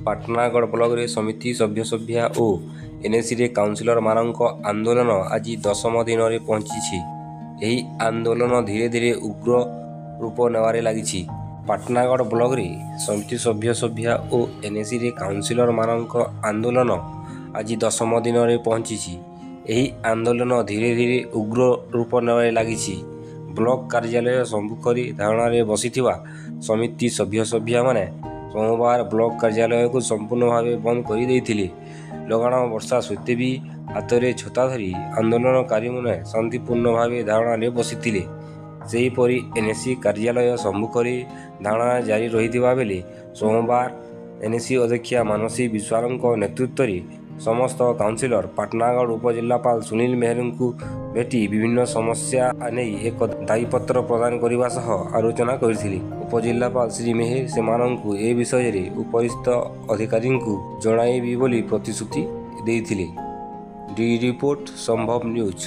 ପାଟନାଗଡ଼ ବ୍ଲକରେ ସମିତି ସଭ୍ୟା ଓ ଏନ୍ଏସିରେ କାଉନସିଲରମାନଙ୍କ ଆନ୍ଦୋଳନ ଆଜି 10ମ ଦିନରେ ପହଞ୍ଚିଛି। ଏହି ଆନ୍ଦୋଳନ ଧୀରେ ଧୀରେ ଉଗ୍ର ରୂପ ନେବାରେ ଲାଗିଛି। ପାଟନାଗଡ଼ ବ୍ଲକରେ ସମିତି ସଭ୍ୟା ଓ ଏନ୍ଏସିରେ କାଉନସିଲରମାନଙ୍କ ଆନ୍ଦୋଳନ ଆଜି 10ମ ଦିନରେ ପହଞ୍ଚିଛି। ଏହି ଆନ୍ଦୋଳନ ଧୀରେ ଧୀରେ ଉଗ୍ର ରୂପ ନେବାରେ ଲାଗିଛି। ବ୍ଲକ କାର୍ଯ୍ୟାଳୟ ସମ୍ମୁଖରେ ଧାରଣାରେ ବସିଥିବା ସମିତି ସଭ୍ୟମାନେ ସୋମବାର ବ୍ଲକ କାର୍ଯ୍ୟାଳୟକୁ ସମ୍ପୂର୍ଣ୍ଣ ଭାବେ ବନ୍ଦ କରିଦେଇଥିଲେ। ଲଗାଣ ବର୍ଷା ସତ୍ତ୍ୱେ ବି ହାତରେ ଛତା ଧରି ଆନ୍ଦୋଳନକାରୀମାନେ ଶାନ୍ତିପୂର୍ଣ୍ଣ ଭାବେ ଧାରଣାରେ ବସିଥିଲେ। ସେହିପରି ଏନ୍ଏସି କାର୍ଯ୍ୟାଳୟ ସମ୍ମୁଖରେ ଧାରଣା ଜାରି ରହିଥିବା ବେଳେ ସୋମବାର ଏନ୍ଏସି ଅଧ୍ୟକ୍ଷା ମାନସୀ ବିଶ୍ୱାଳଙ୍କ ନେତୃତ୍ୱରେ ସମସ୍ତ କାଉନସିଲର ପାଟନାଗଡ଼ ଉପଜିଲ୍ଲାପାଳ ସୁନୀଲ ମେହେରଙ୍କୁ ଭେଟି ବିଭିନ୍ନ ସମସ୍ୟା ନେଇ ଏକ ଦାବିପତ୍ର ପ୍ରଦାନ କରିବା ସହ ଆଲୋଚନା କରିଥିଲେ। ଉପଜିଲ୍ଲାପାଳ ଶ୍ରୀ ମେହେର ସେମାନଙ୍କୁ ଏ ବିଷୟରେ ଉପରିସ୍ଥ ଅଧିକାରୀଙ୍କୁ ଜଣାଇବେ ବୋଲି ପ୍ରତିଶ୍ରୁତି ଦେଇଥିଲେ। ରିପୋର୍ଟ ସମ୍ଭବ ନ୍ୟୁଜ।